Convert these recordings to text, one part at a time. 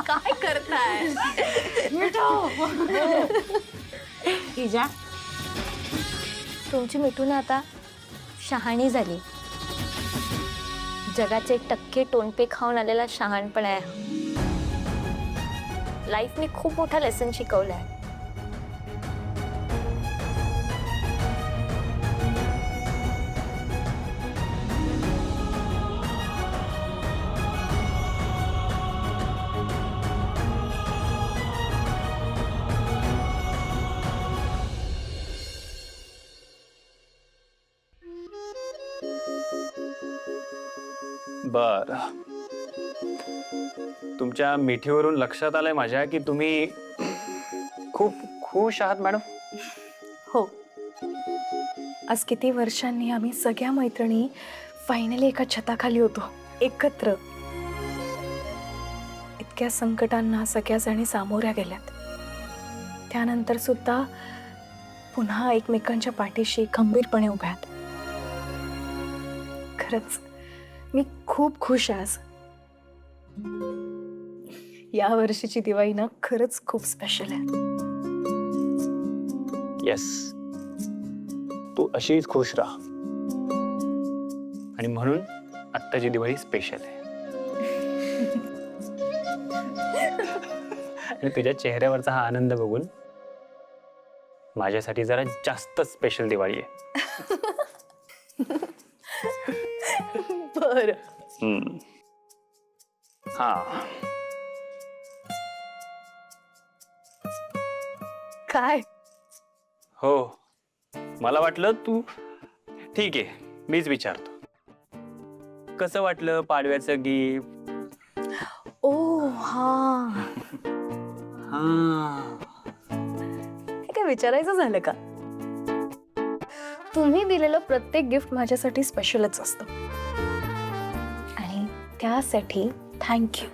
काय करताय इजा, तुमची मिठून आता शहाणी झाली. जगाचे टक्के टोनपे खाऊन आलेला शहाणपण आहे. लाईफने खूप मोठा लेसन शिकवलाय. बर, तुमच्या मिठीवरून लक्षात आलंय माझ्या की तुम्ही खूप खुश आहात मॅडम. हो. आज किती वर्षांनी आम्ही सगळ्या मैत्रिणी फायनली एका छताखाली होतो, एकत्र. इतक्या संकटांना सगळ्या जणी सामोऱ्या गेल्यात. त्यानंतर सुद्धा पुन्हा एकमेकांच्या पाठीशी खंबीरपणे उभ्यात. खरंच मी खूप खुश आहे आज. या वर्षीची दिवाळी ना खरंच खूप स्पेशल आहे. येस, तू अशीच खुश राहा. आणि म्हणून आत्ताची दिवाळी स्पेशल आहे. आणि तुझ्या चेहऱ्यावरचा हा आनंद बघून माझ्यासाठी जरा जास्त स्पेशल दिवाळी आहे. बर. हा, काय? हो, मला वाटलं तू ठीक आहे, मीच विचारतो. कसं वाटलं पाडव्याचं गिफ्ट? ओ हा, हे काय विचारायचं झालं का? तुम्ही दिलेलं प्रत्येक गिफ्ट माझ्यासाठी स्पेशलच असतं. आणि त्यासाठी थँक्यू.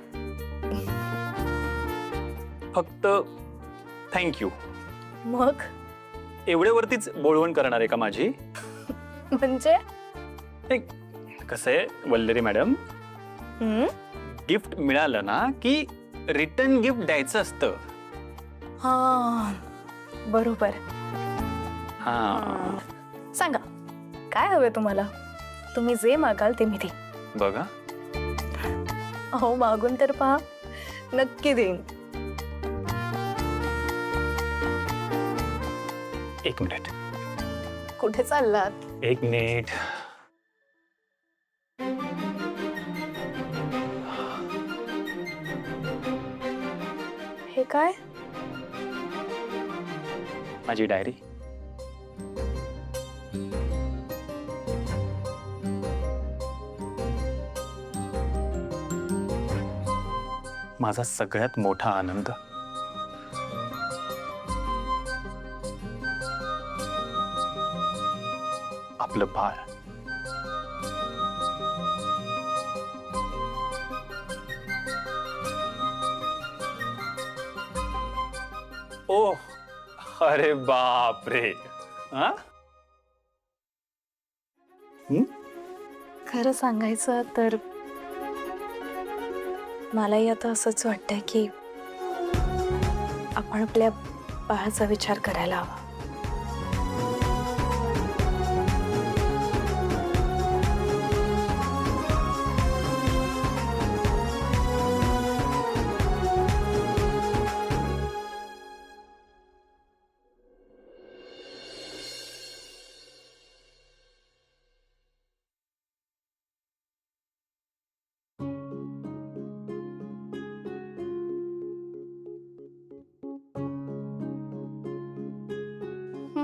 फक्त थँक्यू मग एवढ्यावरतीच बोलवण करणार आहे का माझी? म्हणजे कसं आहे वल्लरी मॅडम, गिफ्ट मिळालं ना की रिटर्न गिफ्ट द्यायचं असतं. हा, बरोबर. हा, सांगा काय हवंय तुम्हाला? तुम्ही जे मागाल ते मी देईन. बघा, अहो मागून तर पहा, नक्की देईन. एक मिनिट. कुठे चाललात? एक मिनिट. हे काय? माझी डायरी. माझा सगळ्यात मोठा आनंद. आपलं बाळ. ओ, अरे बाप रे. हा, खरं सांगायचं तर मलाही आता असंच वाटतंय की आपण आपल्या बाळाचा विचार करायला हवा.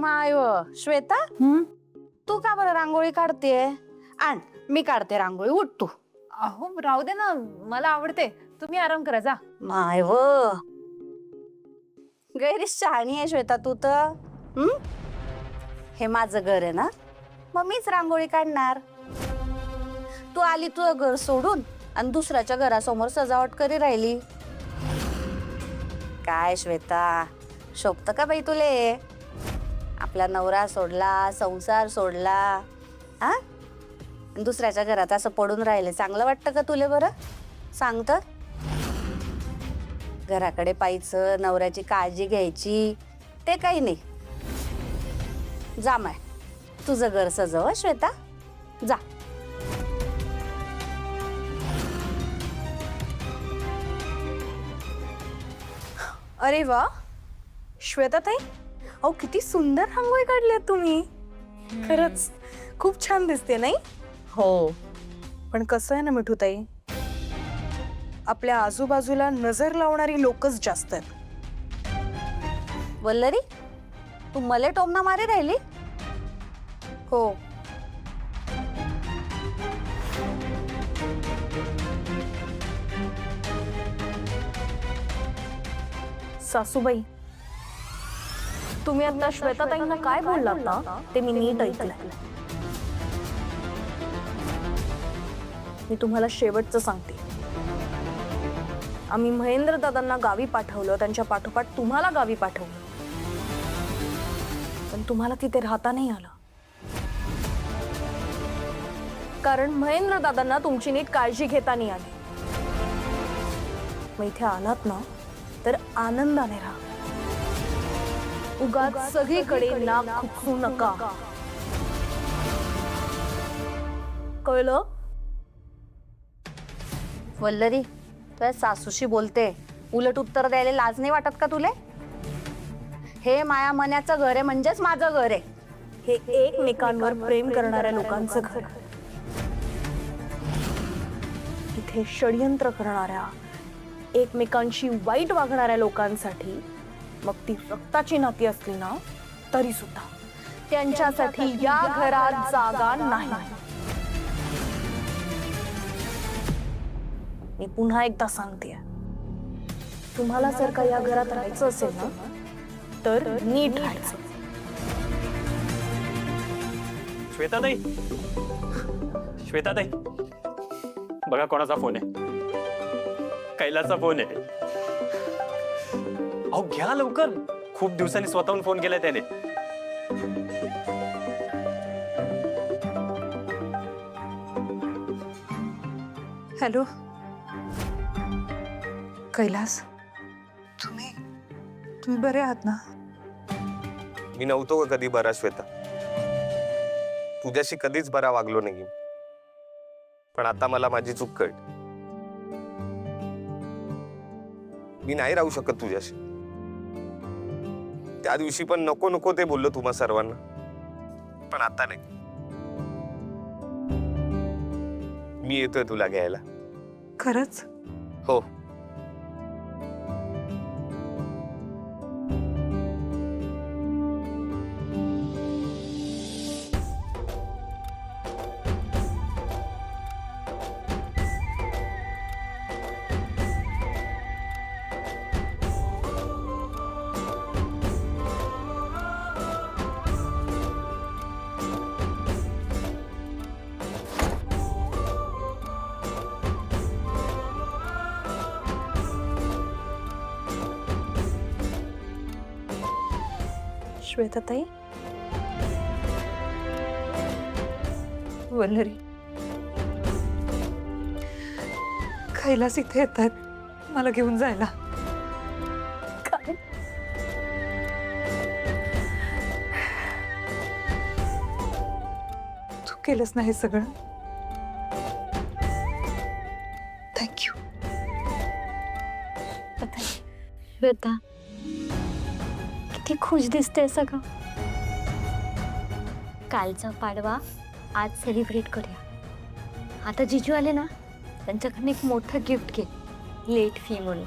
माय श्वेता, तू का बरं रांगोळी काढतेय? आण, मी काढते रांगोळी. उठ तू. अहो राहू दे ना, मला आवडते. तुम्ही आराम करा जा. माय गैरीश शहाणी आहे श्वेता तू तर. हे माझं घर आहे ना, मग मीच रांगोळी काढणार. तू आली तुझं घर सोडून आणि दुसऱ्याच्या घरासमोर सजावट करी राहिली. काय श्वेता, शोभत का बाई तुले? आपला नवरा सोडला, संसार सोडला, हा? आणि दुसऱ्याच्या घरात असं पडून राहिले चांगलं वाटतं का तुले? बरं सांग तर. घराकडे पाहायचं, नवऱ्याची काळजी घ्यायची, ते काही नाही. जा माय, तुझं घर सजव हं, श्वेता, जा. अरे वा, श्वेताताई, अहो किती सुंदर रांगोळी काढली तुम्ही. खरंच खूप छान दिसते नाही? हो. पण कसं आहे ना मिठूताई, आपल्या आजूबाजूला नजर लावणारी लोकच जास्त आहेत. वल्लरी, तू मले टोमना मारी राहिली? हो. सासूबाई, तुम्ही आता श्वेताताईंना काय बोललात ना ते मी नीट ऐकलंय. मी तुम्हाला शेवटचं सांगते. आम्ही महेंद्र दादांना गावी पाठवलं, त्यांच्या पाठोपाठ तुम्हाला गावी पाठवलं, पण तुम्हाला तिथे राहता नाही आलं. कारण महेंद्र दादांना तुमची नीट काळजी घेता नाही आली. मग इथे आलात ना तर आनंदाने राहा. उगाच सगळीकडे नाक खुपसू नका, कळलं? वल्लरी, तुझ्या सासूशी बोलते, उलट उत्तर द्यायला लाज नाही वाटत का तुले? हे माया मन्याचं घर आहे, म्हणजेच माझं घर आहे. हे एकमेकांवर प्रेम करणाऱ्या लोकांचं घर. इथे षडयंत्र करणाऱ्या, एकमेकांशी वाईट वागणाऱ्या लोकांसाठी, मग ती रक्ताची नाती असली ना तरी सुद्धा, त्यांच्यासाठी या घरात जागा नाही. मी पुन्हा एकदा सांगते, तुम्हाला जर का या घरात राहायचं असेल ना तर नीट राहायचं. श्वेताताई, श्वेताताई, बघा कोणाचा फोन आहे. कैलासचा फोन आहे. अहो घ्या लवकर, खूप दिवसांनी स्वतःहून फोन केलाय त्याने. हॅलो कैलास, तुम्ही बरे आहात ना? मी नव्हतो का कधी बरा श्वेता. तुझ्याशी कधीच बरा वागलो नाही, पण आता मला माझी चूक कळली. मी नाही राहू शकत तुझ्याशी. त्या दिवशी पण नको नको ते बोललो तुम्हा सर्वांना, पण आता नाही. मी येतोय तुला घ्यायला. खरंच? हो. श्वेताताई, वल्लरी, कैलास इथे येत आहेत मला घेऊन जायला. काय? तू केलंस ना हे सगळं? थँक्यू. श्वेता, किती खुश दिसते सगळं. कालचा पाडवा आज सेलिब्रेट करूया. आता जिजू आले ना, त्यांच्याकडनं एक मोठं गिफ्ट घे, लेट फी म्हणून.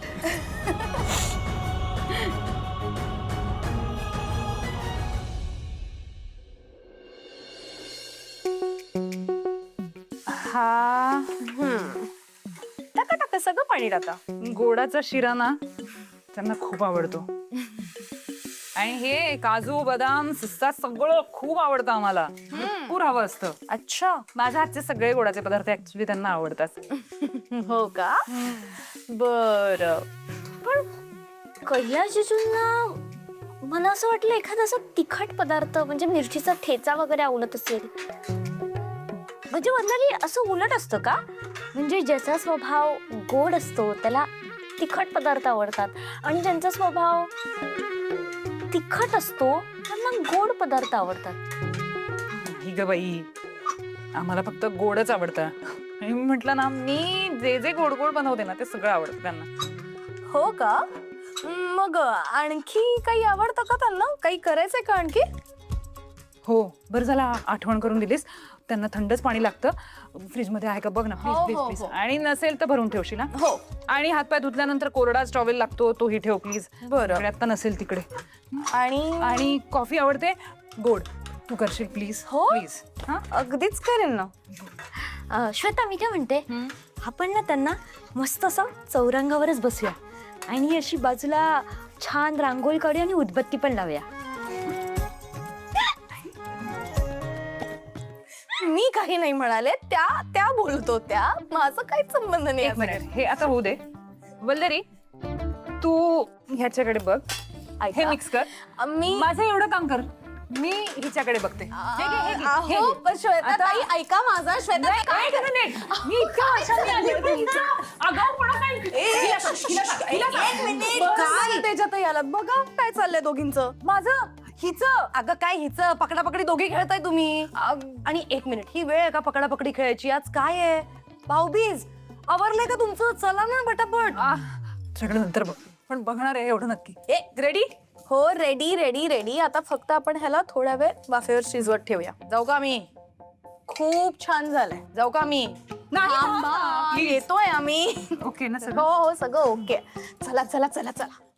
हा, टाका टाका, सगळं पाणी टाका. गोडाचा शिरा ना त्यांना खूप आवडतो. आणि हे काजू बदाम पिस्ता सगळं खूप आवडतं आम्हाला. भरपूर हवं असतं. अच्छा, माझ्या हातचे सगळे गोडाचे पदार्थ ऍक्च्युली त्यांना आवडतात. हो का? बर. पण कैलास जिजूंना मला असं वाटलं एखादा असा तिखट पदार्थ म्हणजे मिरचीचा ठेचा वगैरे आवडत असेल. म्हणजे वंदनी असं उलट असतं का? म्हणजे ज्याचा स्वभाव गोड असतो त्याला तिखट पदार्थ आवडतात आणि ज्यांचा स्वभाव तिखट असतो त्यांना गोड पदार्थ आवडतात. ही ग बाई, आम्हाला फक्त गोडच आवडतं. आणि मी म्हटलं ना, मी जे जे गोड गोड बनवते ना ते सगळं आवडतं त्यांना. हो का? मग आणखी काही आवडतं का त्यांना? काही करायचंय का आणखी? हो, बरं झाला आठवण करून दिलीस. त्यांना थंडच पाणी लागतं. फ्रीजमध्ये आहे का बघ ना, प्लीज हो, प्लीज हो, प्लीज. हो. आणि नसेल तर भरून ठेवशील ना. हो. आणि हातपाय धुतल्यानंतर कोरडाच टॉवेल लागतो, तोही ठेव प्लीज. बरं. इकडे आता नसेल तिकडे. आणि आणि कॉफी आवडते गोड, तू करशील प्लीज. हो? प्लीज. हा अगदीच करेन ना. श्वेता, मी काय म्हणते, आपण ना त्यांना मस्त असं चौरंगावरच बसूया आणि अशी बाजूला छान रांगोळी काढूया आणि उदबत्ती पण लावूया. मी काही नाही म्हणाले, त्या बोलतो त्या. माझं काहीच संबंध नाही. एक मिनिट, हे आता होऊ दे. वल्लरी, तू ह्याच्याकडे बघ, हे मिक्स कर. मी माझं एवढं काम कर, मी हिच्याकडे बघते. हे घे, हे घे, हे अहो, घे. पण श्वेता आता- ताई ऐका माझा. श्वेता ताई, काय एक मिनिट, मी इतक्या वर्षांनी आले होते. हिचा आगाऊपणा काय? हिला सांग, हिला सांग, हिला सांग. एक मिनिट, काय त्याच्यात याला बघा काय चाललंय दोघींचं. माझं हिचं. अगं काय हिचं? पकडापकडी दोघी खेळताय तुम्ही. आणि एक मिनिट, ही वेळ आहे का पकडापकडी खेळायची? आज काय आहे? भाऊबीज. आवरलंय का तुमचं? चला ना पटापट. सगळं नंतर बघ, पण बघणार आहे एवढं नक्की. रेडी? हो, रेडी रेडी रेडी. आता फक्त आपण ह्याला थोड्या वेळ वाफेवर शिजवत ठेवूया. जाऊ का मी? खूप छान झालंय. जाऊ का मी? नाही, येतोय आम्ही. ओके ना सगळं? हो हो, सगळं ओके. चला चला चला चला.